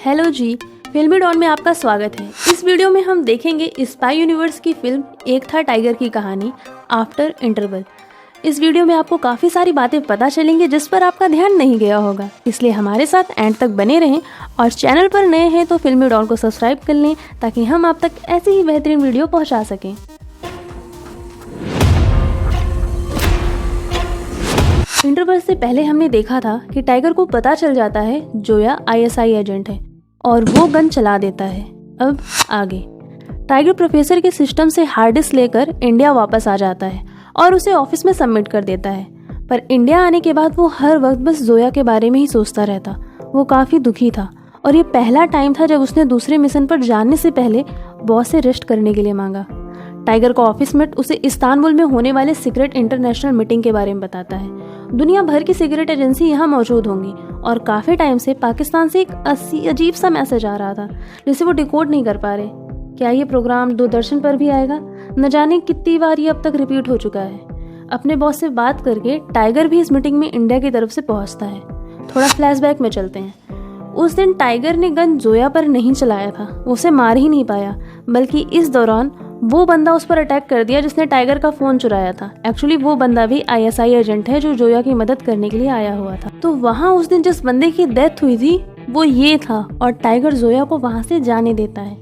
Hello जी, फिल्मी don में आपका स्वागत है। इस वीडियो में हम देखेंगे स्पाई यूनिवर्स की फिल्म एक था टाइगर की कहानी आफ्टर इंटरवल। इस वीडियो में आपको काफ़ी सारी बातें पता चलेंगी जिस पर आपका ध्यान नहीं गया होगा, इसलिए हमारे साथ एंड तक बने रहें और चैनल पर नए हैं तो फिल्मी डॉन को सब्सक्राइब कर लें ताकि हम आप तक ऐसी ही बेहतरीन वीडियो पहुँचा सकें। इंटरवल से पहले हमने देखा था कि टाइगर को पता चल जाता है जोया आईएसआई एजेंट है और वो गन चला देता है। अब आगे टाइगर प्रोफेसर के सिस्टम से हार्ड डिस्क लेकर इंडिया वापस आ जाता है और उसे ऑफिस में सबमिट कर देता है। पर इंडिया आने के बाद वो हर वक्त बस जोया के बारे में ही सोचता रहता। वो काफ़ी दुखी था और ये पहला टाइम था जब उसने दूसरे मिशन पर जाने से पहले बॉस से रेस्ट करने के लिए मांगा। टाइगर का ऑफिस मेट उसे इस्तांबुल में होने वाले सीक्रेट इंटरनेशनल मीटिंग के बारे में बताता है। दुनिया भर की सीक्रेट एजेंसी यहाँ मौजूद होंगी और काफ़ी टाइम से पाकिस्तान से एक अजीब सा मैसेज आ रहा था जिसे वो डिकोड नहीं कर पा रहे। क्या ये प्रोग्राम दूरदर्शन पर भी आएगा? न जाने कितनी बार ये अब तक रिपीट हो चुका है। अपने बॉस से बात करके टाइगर भी इस मीटिंग में इंडिया की तरफ से पहुँचता है। थोड़ा फ्लैशबैक में चलते हैं। उस दिन टाइगर ने गन जोया पर नहीं चलाया था, उसे मार ही नहीं पाया, बल्कि इस दौरान वो बंदा उस पर अटैक कर दिया जिसने टाइगर का फ़ोन चुराया था। एक्चुअली वो बंदा भी आईएसआई एजेंट है जो जोया की मदद करने के लिए आया हुआ था। तो वहाँ उस दिन जिस बंदे की डेथ हुई थी वो ये था और टाइगर जोया को वहाँ से जाने देता है।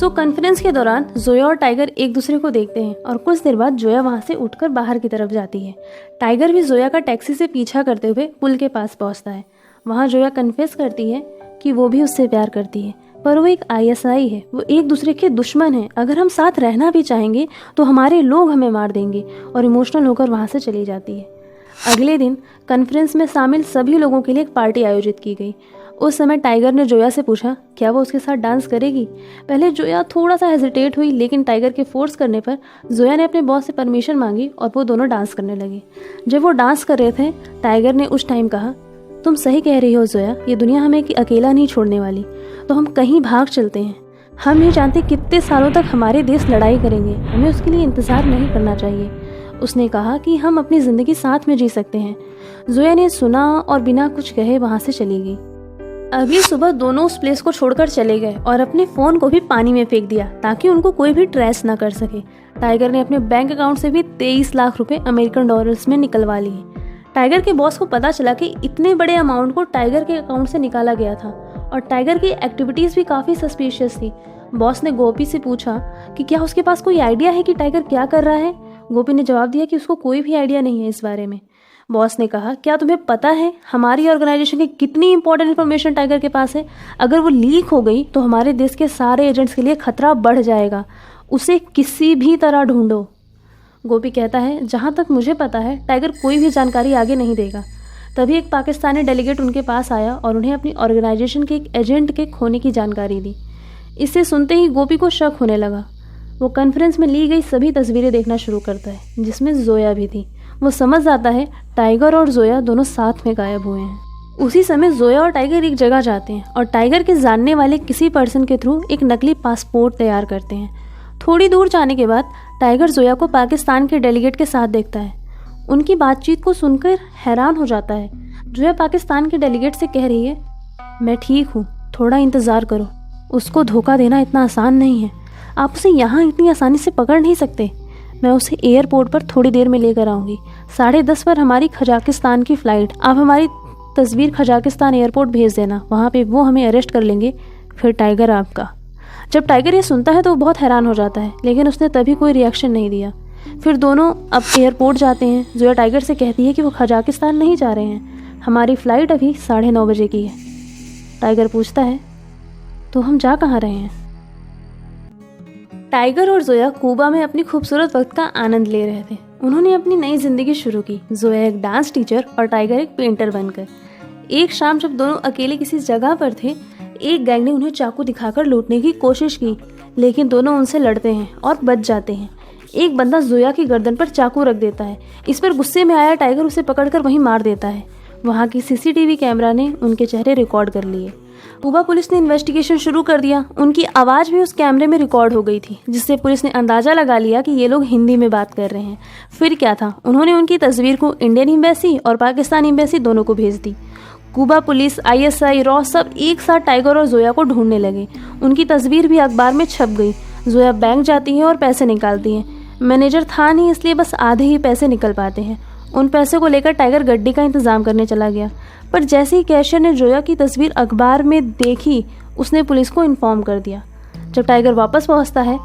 कॉन्फ्रेंस के दौरान जोया और टाइगर एक दूसरे को देखते हैं और कुछ देर बाद जोया वहाँ से उठकर बाहर की तरफ जाती है। टाइगर भी जोया का टैक्सी से पीछा करते हुए पुल के पास पहुँचता है। वहाँ जोया कन्फेस करती है कि वो भी उससे प्यार करती है, पर वो एक आईएसआई है, वो एक दूसरे के दुश्मन है। अगर हम साथ रहना भी चाहेंगे तो हमारे लोग हमें मार देंगे और इमोशनल होकर वहाँ से चली जाती है। अगले दिन कॉन्फ्रेंस में शामिल सभी लोगों के लिए एक पार्टी आयोजित की गई। उस समय टाइगर ने जोया से पूछा क्या वो उसके साथ डांस करेगी। पहले जोया थोड़ा सा हेजिटेट हुई, लेकिन टाइगर के फोर्स करने पर जोया ने अपने बॉस से परमिशन मांगी और वो दोनों डांस करने लगे। जब वो डांस कर रहे थे टाइगर ने उस टाइम कहा, तुम सही कह रही हो जोया, ये दुनिया हमें अकेला नहीं छोड़ने वाली, तो हम कहीं भाग चलते हैं। हम नहीं जानते कितने सालों तक हमारे देश लड़ाई करेंगे, हमें उसके लिए इंतज़ार नहीं करना चाहिए। उसने कहा कि हम अपनी ज़िंदगी साथ में जी सकते हैं। जोया ने सुना और बिना कुछ कहे वहाँ से चली गई। अगली सुबह दोनों उस प्लेस को छोड़कर चले गए और अपने फ़ोन को भी पानी में फेंक दिया ताकि उनको कोई भी ट्रेस ना कर सके। टाइगर ने अपने बैंक अकाउंट से भी 23 लाख रुपए अमेरिकन डॉलर्स में निकलवा लिए। टाइगर के बॉस को पता चला कि इतने बड़े अमाउंट को टाइगर के अकाउंट से निकाला गया था और टाइगर की एक्टिविटीज़ भी काफ़ी सस्पिशियस थी। बॉस ने गोपी से पूछा कि क्या उसके पास कोई आइडिया है कि टाइगर क्या कर रहा है। गोपी ने जवाब दिया कि उसको कोई भी आइडिया नहीं है इस बारे में। बॉस ने कहा क्या तुम्हें पता है हमारी ऑर्गेनाइजेशन की कितनी इंपॉर्टेंट इन्फॉर्मेशन टाइगर के पास है। अगर वो लीक हो गई तो हमारे देश के सारे एजेंट्स के लिए खतरा बढ़ जाएगा, उसे किसी भी तरह ढूंढो। गोपी कहता है जहाँ तक मुझे पता है टाइगर कोई भी जानकारी आगे नहीं देगा। तभी एक पाकिस्तानी डेलीगेट उनके पास आया और उन्हें अपनी ऑर्गेनाइजेशन के एक एजेंट के खोने की जानकारी दी। इसे सुनते ही गोपी को शक होने लगा। वो कॉन्फ्रेंस में ली गई सभी तस्वीरें देखना शुरू करता है जिसमें जोया भी थी। वो समझ जाता है टाइगर और जोया दोनों साथ में गायब हुए हैं। उसी समय जोया और टाइगर एक जगह जाते हैं और टाइगर के जानने वाले किसी पर्सन के थ्रू एक नकली पासपोर्ट तैयार करते हैं। थोड़ी दूर जाने के बाद टाइगर जोया को पाकिस्तान के डेलीगेट के साथ देखता है। उनकी बातचीत को सुनकर हैरान हो जाता है। जोया पाकिस्तान के डेलीगेट से कह रही है, मैं ठीक हूँ, थोड़ा इंतज़ार करो। उसको धोखा देना इतना आसान नहीं है, आप उसे यहाँ इतनी आसानी से पकड़ नहीं सकते। मैं उसे एयरपोर्ट पर थोड़ी देर में लेकर आऊँगी। 10:30 पर हमारी खजाकिस्तान की फ़्लाइट। आप हमारी तस्वीर खजाकिस्तान एयरपोर्ट भेज देना, वहाँ पर वो हमें अरेस्ट कर लेंगे, फिर टाइगर आपका। जब टाइगर ये सुनता है तो वो बहुत हैरान हो जाता है, लेकिन उसने तभी कोई रिएक्शन नहीं दिया। फिर दोनों अब एयरपोर्ट जाते हैं। जोया टाइगर से कहती है कि वो खजाकिस्तान नहीं जा रहे हैं, हमारी फ़्लाइट अभी 9:30 बजे की है। टाइगर पूछता है तो हम जा कहाँ रहे हैं। टाइगर और जोया कुबा में अपनी खूबसूरत वक्त का आनंद ले रहे थे। उन्होंने अपनी नई जिंदगी शुरू की, जोया एक डांस टीचर और टाइगर एक पेंटर बनकर। एक शाम जब दोनों अकेले किसी जगह पर थे, एक गैंग ने उन्हें चाकू दिखाकर लूटने की कोशिश की, लेकिन दोनों उनसे लड़ते हैं और बच जाते हैं। एक बंदा जोया की गर्दन पर चाकू रख देता है। इस पर गुस्से में आया टाइगर उसे पकड़कर वहीं मार देता है। वहाँ की सीसीटीवी कैमरा ने उनके चेहरे रिकॉर्ड कर लिए। कुबा पुलिस ने इन्वेस्टिगेशन शुरू कर दिया। उनकी आवाज़ भी उस कैमरे में रिकॉर्ड हो गई थी, जिससे पुलिस ने अंदाज़ा लगा लिया कि ये लोग हिंदी में बात कर रहे हैं। फिर क्या था, उन्होंने उनकी तस्वीर को इंडियन एम्बेसी और पाकिस्तान एम्बेसी दोनों को भेज दी। कूबा पुलिस, ISI, रॉ सब एक साथ टाइगर और जोया को ढूंढने लगे। उनकी तस्वीर भी अखबार में छप गई। जोया बैंक जाती है और पैसे निकालती है। मैनेजर था नहीं, इसलिए बस आधे ही पैसे निकल पाते हैं। उन पैसे को लेकर टाइगर गड्डी का इंतजाम करने चला गया, पर जैसे ही कैशियर ने जोया की तस्वीर अखबार में देखी, उसने पुलिस को इन्फॉर्म कर दिया। जब टाइगर वापस पहुंचता है,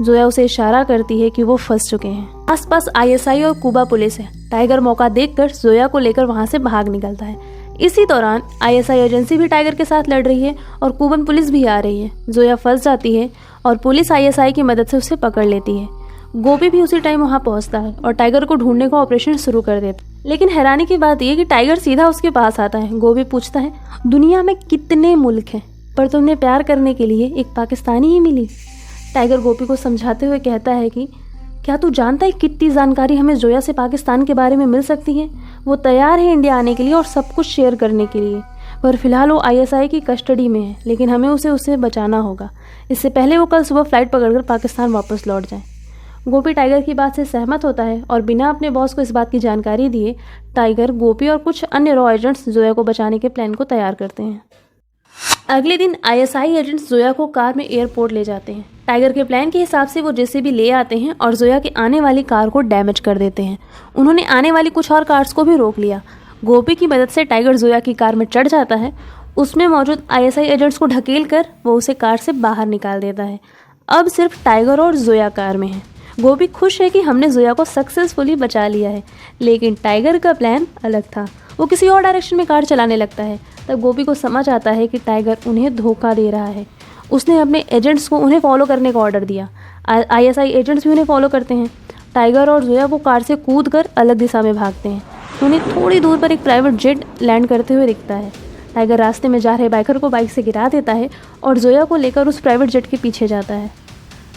जोया उसे इशारा करती है कि वो फंस चुके हैं। आसपास ISI और कूबा पुलिस है। टाइगर मौका देखकर जोया को लेकर वहां से भाग निकलता है। इसी दौरान ISI एजेंसी भी टाइगर के साथ लड़ रही है और कूबन पुलिस भी आ रही है। जोया फंस जाती है और पुलिस ISI की मदद से उसे पकड़ लेती है। गोपी भी उसी टाइम वहां पहुंचता है और टाइगर को ढूंढने का ऑपरेशन शुरू कर देता है। लेकिन हैरानी की बात यह कि टाइगर सीधा उसके पास आता है। गोपी पूछता है, दुनिया में कितने मुल्क हैं, पर तुमने प्यार करने के लिए एक पाकिस्तानी ही मिली। टाइगर गोपी को समझाते हुए कहता है कि क्या तू जानता है कितनी जानकारी हमें जोया से पाकिस्तान के बारे में मिल सकती है। वो तैयार है इंडिया आने के लिए और सब कुछ शेयर करने के लिए, पर फिलहाल वो ISI की कस्टडी में है, लेकिन हमें उसे बचाना होगा। इससे पहले वो कल सुबह फ्लाइट पकड़कर पाकिस्तान वापस लौट जाए। गोपी टाइगर की बात से सहमत होता है और बिना अपने बॉस को इस बात की जानकारी दिए टाइगर, गोपी और कुछ अन्य रॉ एजेंट्स जोया को बचाने के प्लान को तैयार करते हैं। अगले दिन ISI एजेंट्स जोया को कार में एयरपोर्ट ले जाते हैं। टाइगर के प्लान के हिसाब से वो JCB ले आते हैं और जोया की आने वाली कार को डैमेज कर देते हैं। उन्होंने आने वाली कुछ और कार्स को भी रोक लिया। गोपी की मदद से टाइगर जोया की कार में चढ़ जाता है। उसमें मौजूद ISI एजेंट्स को ढकेल कर वो उसे कार से बाहर निकाल देता है। अब सिर्फ टाइगर और जोया कार में है। गोपी खुश है कि हमने जोया को सक्सेसफुली बचा लिया है, लेकिन टाइगर का प्लान अलग था। वो किसी और डायरेक्शन में कार चलाने लगता है। तब गोपी को समझ आता है कि टाइगर उन्हें धोखा दे रहा है। उसने अपने एजेंट्स को उन्हें फॉलो करने का ऑर्डर दिया। ISI एजेंट्स भी उन्हें फॉलो करते हैं। टाइगर और जोया वो कार से कूदकर अलग दिशा में भागते हैं। उन्हें थोड़ी दूर पर एक प्राइवेट जेट लैंड करते हुए दिखता है। टाइगर रास्ते में जा रहे बाइकर को बाइक से गिरा देता है और जोया को लेकर उस प्राइवेट जेट के पीछे जाता है।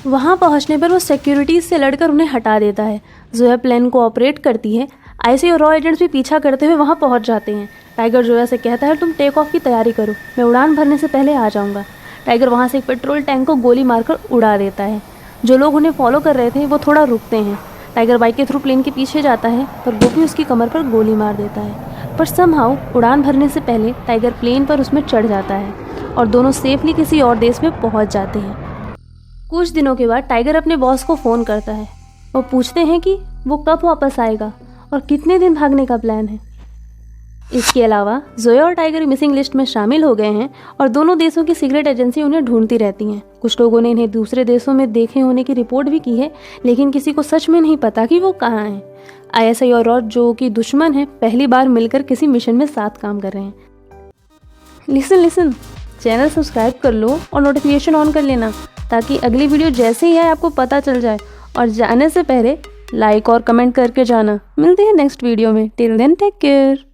वहां पहुंचने पर वो सिक्योरिटीज से लड़कर उन्हें हटा देता है। जोया प्लेन को ऑपरेट करती है। ISI और रॉ एजेंट्स भी पीछा करते हुए वहां पहुंच जाते हैं। टाइगर जोया से कहता है, तुम टेक ऑफ की तैयारी करो, मैं उड़ान भरने से पहले आ जाऊंगा। टाइगर वहां से एक पेट्रोल टैंक को गोली मारकर उड़ा देता है। जो लोग उन्हें फॉलो कर रहे थे वो थोड़ा रुकते हैं। टाइगर बाइक के थ्रू प्लेन के पीछे जाता है, पर गोपी उसकी कमर पर गोली मार देता है। पर समहाउ उड़ान भरने से पहले टाइगर प्लेन पर उसमें चढ़ जाता है और दोनों सेफली किसी और देश में पहुंच जाते हैं। कुछ दिनों के बाद टाइगर अपने बॉस को फ़ोन करता है। वो पूछते हैं कि वो कब वापस आएगा और कितने दिन भागने का प्लान है। इसके अलावा जोया और टाइगर मिसिंग लिस्ट में शामिल हो गए हैं और दोनों देशों की सीक्रेट एजेंसी उन्हें ढूंढती रहती हैं। कुछ लोगों ने इन्हें दूसरे देशों में देखे होने की रिपोर्ट भी की है, लेकिन किसी को सच में नहीं पता कि वो कहाँ हैं। ISI और रॉ, जो कि दुश्मन है, पहली बार मिलकर किसी मिशन में साथ काम कर रहे हैं। लिसन, चैनल सब्सक्राइब कर लो और नोटिफिकेशन ऑन कर लेना, ताकि अगली वीडियो जैसे ही आए आपको पता चल जाए। और जाने से पहले लाइक और कमेंट करके जाना। मिलते हैं नेक्स्ट वीडियो में। Till then take care.